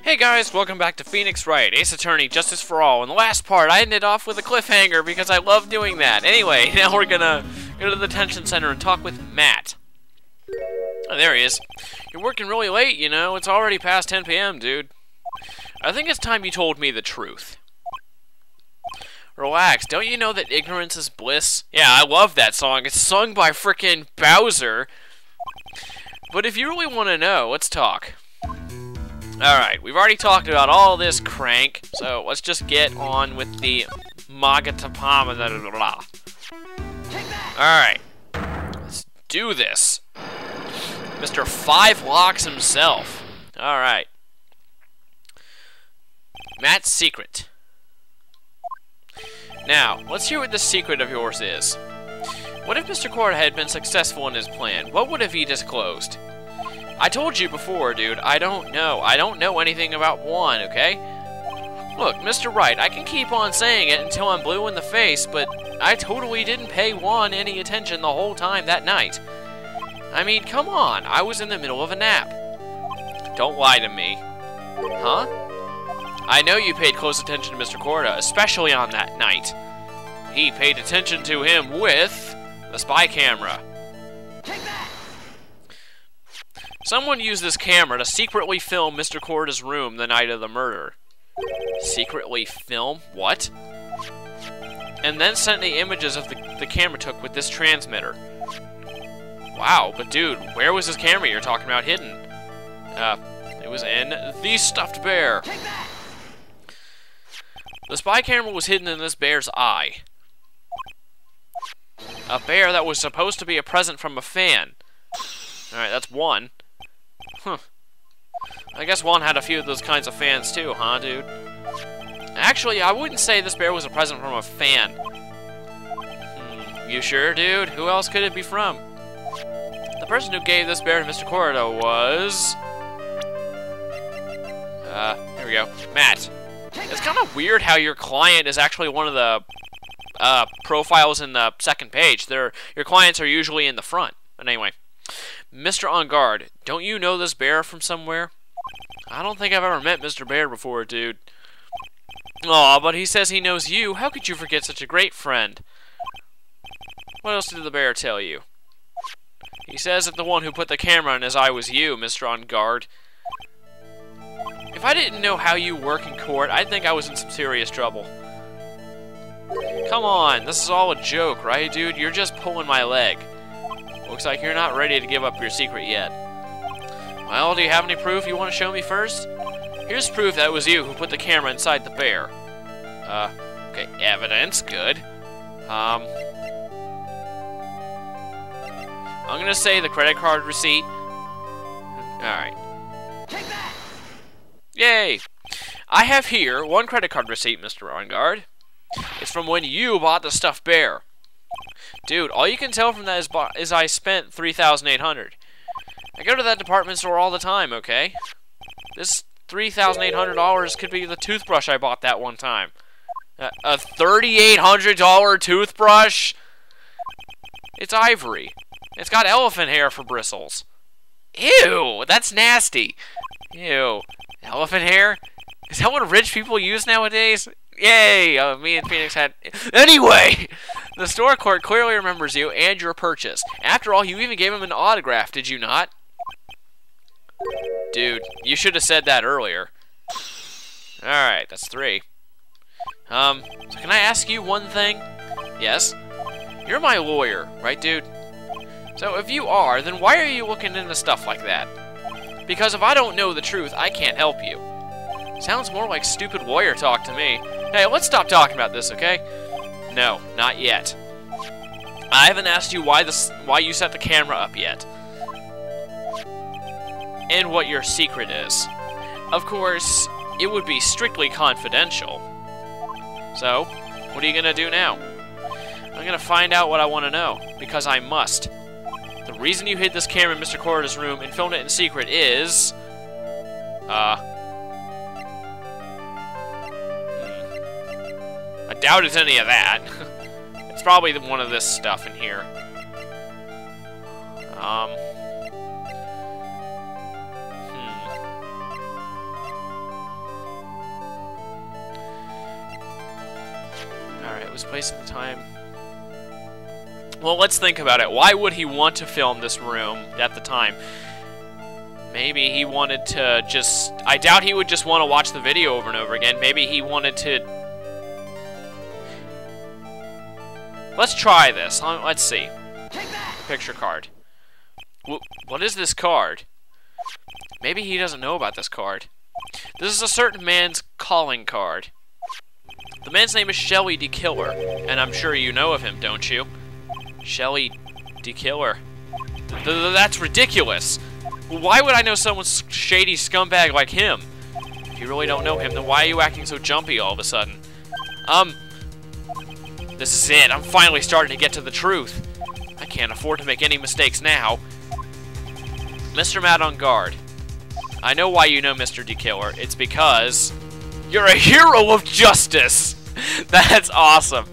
Hey guys, welcome back to Phoenix Wright, Ace Attorney, Justice for All. In the last part, I ended off with a cliffhanger because I love doing that. Anyway, now we're gonna go to the detention center and talk with Matt. Oh, there he is. You're working really late, you know. It's already past 10 p.m., dude. I think it's time you told me the truth. Relax, don't you know that ignorance is bliss? Yeah, I love that song. It's sung by frickin' Bowser. But if you really want to know, let's talk. Alright, we've already talked about all this crank, so let's just get on with the Magatapama. Alright, let's do this. Mr. Five Locks himself. Alright. Matt's secret. Now, let's hear what the secret of yours is. What if Mr. Corda had been successful in his plan? What would have he disclosed? I told you before, dude, I don't know. I don't know anything about Juan, okay? Look, Mr. Wright, I can keep on saying it until I'm blue in the face, but I totally didn't pay Juan any attention the whole time that night. I mean, come on, I was in the middle of a nap. Don't lie to me. Huh? I know you paid close attention to Mr. Corda, especially on that night. He paid attention to him with the spy camera. Take that! Someone used this camera to secretly film Mr. Corda's room the night of the murder. Secretly film? What? And then sent the images of the camera took with this transmitter. Wow, but dude, where was this camera you're talking about hidden? It was in the stuffed bear. The spy camera was hidden in this bear's eye. A bear that was supposed to be a present from a fan. Alright, that's one. Huh. I guess Juan had a few of those kinds of fans too, huh, dude? Actually, I wouldn't say this bear was a present from a fan. You sure, dude? Who else could it be from? The person who gave this bear to Mr. Corda was... here we go. Matt. It's kind of weird how your client is actually one of the profiles in the second page. Your clients are usually in the front. But anyway. Mr. Engarde, don't you know this bear from somewhere? I don't think I've ever met Mr. Bear before, dude. Aw, but he says he knows you. How could you forget such a great friend? What else did the bear tell you? He says that the one who put the camera in his eye was you, Mr. Engarde. If I didn't know how you work in court, I'd think I was in some serious trouble. Come on, this is all a joke, right, dude? You're just pulling my leg. Looks like you're not ready to give up your secret yet. Well, do you have any proof you want to show me first? Here's proof that it was you who put the camera inside the bear. Okay, evidence, good. I'm gonna say the credit card receipt. Alright. Take that! Yay! I have here one credit card receipt, Mr. Engarde. It's from when you bought the stuffed bear. Dude, all you can tell from that is I spent $3,800. I go to that department store all the time, okay? This $3,800 could be the toothbrush I bought that one time. A $3,800 toothbrush? It's ivory. It's got elephant hair for bristles. Ew, that's nasty. Ew, elephant hair? Is that what rich people use nowadays? Yay! Me and Phoenix had... Anyway! The store clerk clearly remembers you and your purchase. After all, you even gave him an autograph, did you not? Dude, you should have said that earlier. Alright, that's 3. So can I ask you one thing? Yes? You're my lawyer, right, dude? So if you are, then why are you looking into stuff like that? Because if I don't know the truth, I can't help you. Sounds more like stupid lawyer talk to me. Hey, let's stop talking about this, okay? No, not yet. I haven't asked you why you set the camera up yet. And what your secret is. Of course, it would be strictly confidential. So, what are you gonna do now? I'm gonna find out what I want to know, because I must. The reason you hid this camera in Mr. Corda's room and filmed it in secret is... I doubt it's any of that. It's probably one of this stuff in here. was placed in the time. Well, let's think about it. Why would he want to film this room at the time? Maybe he wanted to just... I doubt he would just want to watch the video over and over again. Maybe he wanted to... Let's try this. Let's see. Picture card. What is this card? Maybe he doesn't know about this card. This is a certain man's calling card. The man's name is Shelly the Killer, and I'm sure you know of him, don't you? Shelly the Killer. That's ridiculous. Why would I know someone's shady scumbag like him? If you really don't know him, then why are you acting so jumpy all of a sudden? This is it. I'm finally starting to get to the truth. I can't afford to make any mistakes now. Mr. Matt Engarde. I know why you know Mr. D-Killer. It's because you're a hero of justice. That's awesome.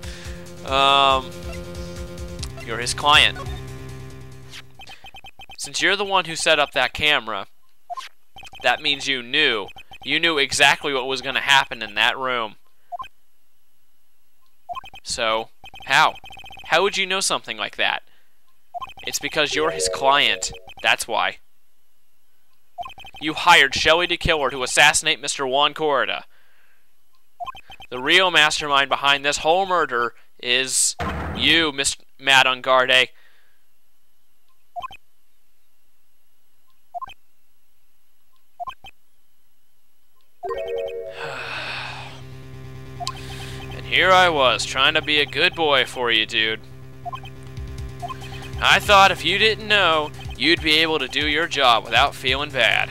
You're his client. Since you're the one who set up that camera, that means you knew. You knew exactly what was going to happen in that room. So, how? How would you know something like that? It's because you're his client. That's why. You hired Shelly the Killer to assassinate Mr. Juan Corrida. The real mastermind behind this whole murder is you, Mr. Matt Engarde. And here I was, trying to be a good boy for you, dude. I thought if you didn't know, you'd be able to do your job without feeling bad.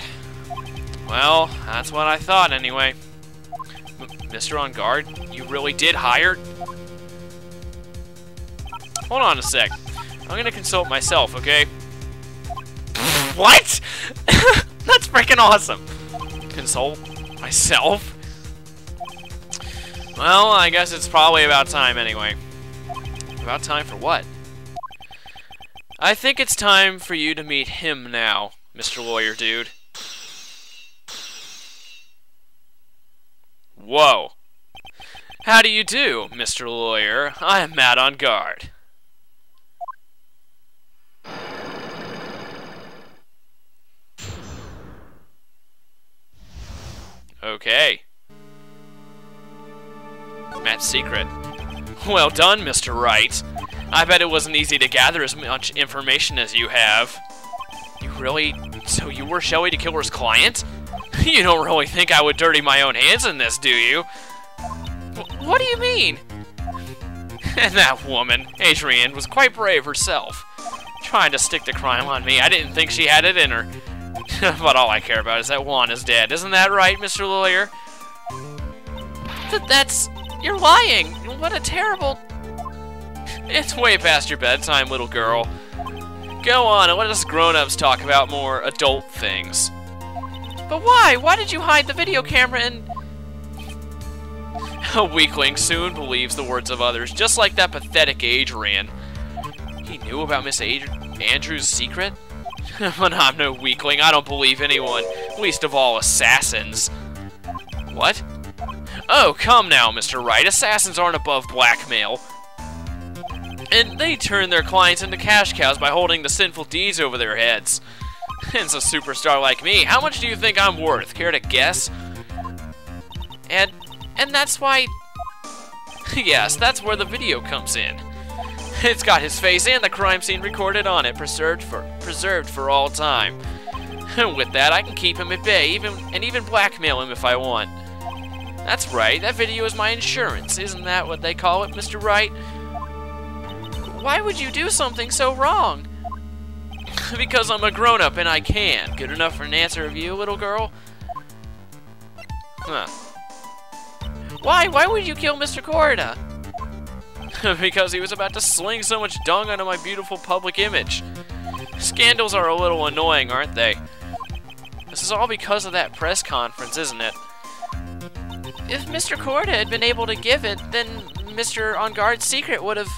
Well, that's what I thought anyway. Mr. Engarde, you really did hire? Hold on a sec. I'm gonna consult myself, okay? What? That's freaking awesome. Consult myself? Well, I guess it's probably about time anyway. About time for what? I think it's time for you to meet him now, Mr. Lawyer Dude. Whoa. How do you do, Mr. Lawyer? I am Matt Engarde. Okay. Matt's secret. Well done, Mr. Wright. I bet it wasn't easy to gather as much information as you have. You really... So you were Shelly the Killer's client? You don't really think I would dirty my own hands in this, do you? What do you mean? And that woman, Adrienne, was quite brave herself. Trying to stick the crime on me. I didn't think she had it in her. But all I care about is that Juan is dead. Isn't that right, Mr. Lawyer? That's... You're lying! What a terrible... It's way past your bedtime, little girl. Go on and let us grown-ups talk about more adult things. But why? Why did you hide the video camera and... A weakling soon believes the words of others, just like that pathetic Adrian. He knew about Miss Andrews' secret? But I'm no weakling. I don't believe anyone, least of all assassins. What? Oh, come now, Mr. Wright. Assassins aren't above blackmail. And they turn their clients into cash cows by holding the sinful deeds over their heads. And a superstar like me, how much do you think I'm worth? Care to guess? And that's why... Yes, that's where the video comes in. It's got his face and the crime scene recorded on it, preserved for all time. And with that, I can keep him at bay, even blackmail him if I want. That's right, that video is my insurance. Isn't that what they call it, Mr. Wright? Why would you do something so wrong? Because I'm a grown-up and I can. Good enough for an answer of you, little girl? Huh. Why? Why would you kill Mr. Corrida? Because he was about to sling so much dung onto my beautiful public image. Scandals are a little annoying, aren't they? This is all because of that press conference, isn't it? If Mr. Corrida had been able to give it, then Mr. Engarde's secret would have...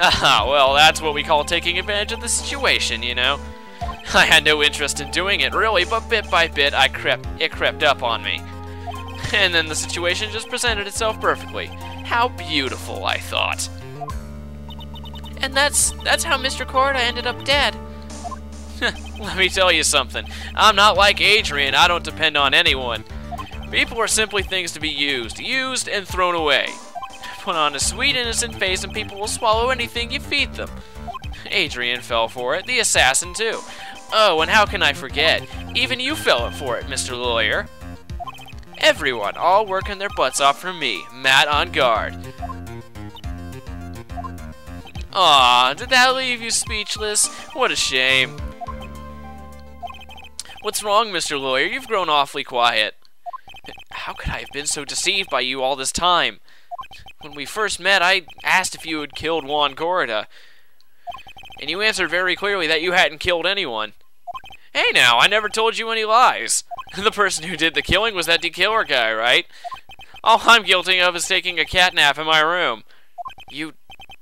Ah, well, that's what we call taking advantage of the situation, you know? I had no interest in doing it, really, but bit by bit, it crept up on me. And then the situation just presented itself perfectly. How beautiful, I thought. And that's how Mr. Corda ended up dead. Let me tell you something. I'm not like Adrian. I don't depend on anyone. People are simply things to be used and thrown away. Put on a sweet, innocent face and people will swallow anything you feed them. Adrian fell for it, the assassin too. Oh, and how can I forget? Even you fell for it, Mr. Lawyer. Everyone, all working their butts off for me, Matt Engarde. Aw, did that leave you speechless? What a shame. What's wrong, Mr. Lawyer? You've grown awfully quiet. How could I have been so deceived by you all this time? When we first met, I asked if you had killed Juan Corda. And you answered very clearly that you hadn't killed anyone. Hey now, I never told you any lies. The person who did the killing was that killer guy, right? All I'm guilty of is taking a cat nap in my room. You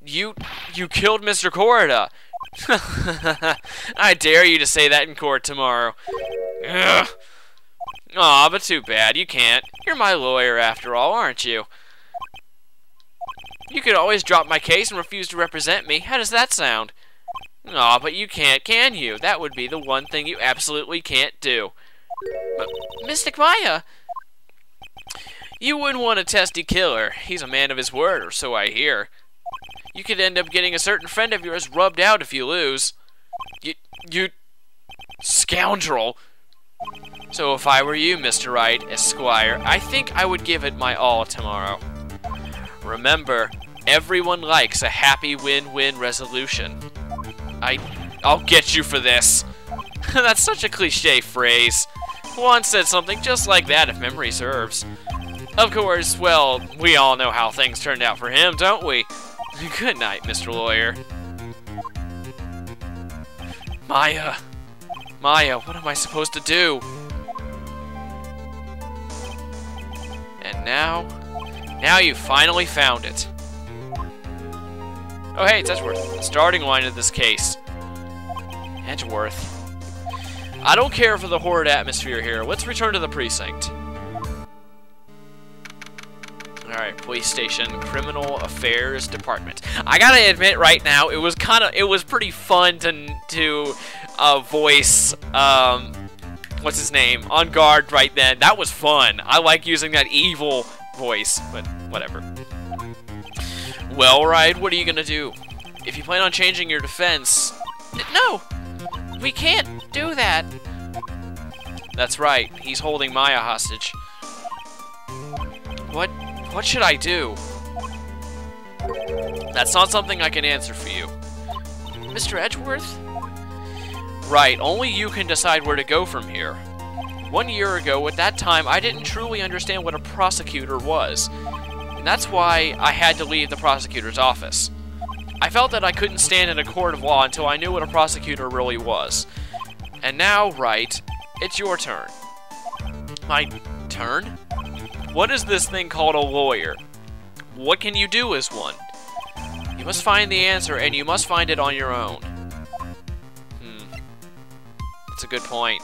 killed Mr. Corda. I dare you to say that in court tomorrow. Ugh. Aw, but too bad, you can't. You're my lawyer after all, aren't you? You could always drop my case and refuse to represent me. How does that sound? Aw, but you can't, can you? That would be the one thing you absolutely can't do. But, Mystic Maya! You wouldn't want a testy killer. He's a man of his word, or so I hear. You could end up getting a certain friend of yours rubbed out if you lose. You scoundrel! So if I were you, Mr. Wright, Esquire, I think I would give it my all tomorrow. Remember, everyone likes a happy win-win resolution. I'll get you for this. That's such a cliche phrase. Juan said something just like that if memory serves. Of course, well, we all know how things turned out for him, don't we? Good night, Mr. Lawyer. Maya, what am I supposed to do? And now you finally found it. Oh hey, it's Edgeworth, the starting line of this case. Edgeworth. I don't care for the horrid atmosphere here. Let's return to the precinct. Alright, police station, criminal affairs department. I gotta admit right now, it was pretty fun to voice, what's his name? Engarde right then. That was fun. I like using that evil voice, but whatever. Well, Wright, what are you gonna do? If you plan on changing your defense... No! We can't do that! That's right. He's holding Maya hostage. What should I do? That's not something I can answer for you. Mr. Edgeworth? Right, only you can decide where to go from here. 1 year ago, at that time, I didn't truly understand what a prosecutor was. And that's why I had to leave the prosecutor's office. I felt that I couldn't stand in a court of law until I knew what a prosecutor really was. And now, Wright, it's your turn. My turn? What is this thing called a lawyer? What can you do as one? You must find the answer, and you must find it on your own. That's a good point.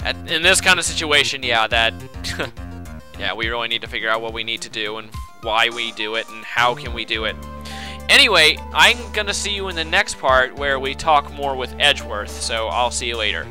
In this kind of situation, yeah, yeah, we really need to figure out what we need to do, and why we do it, and how can we do it. Anyway, I'm gonna see you in the next part where we talk more with Edgeworth, so I'll see you later.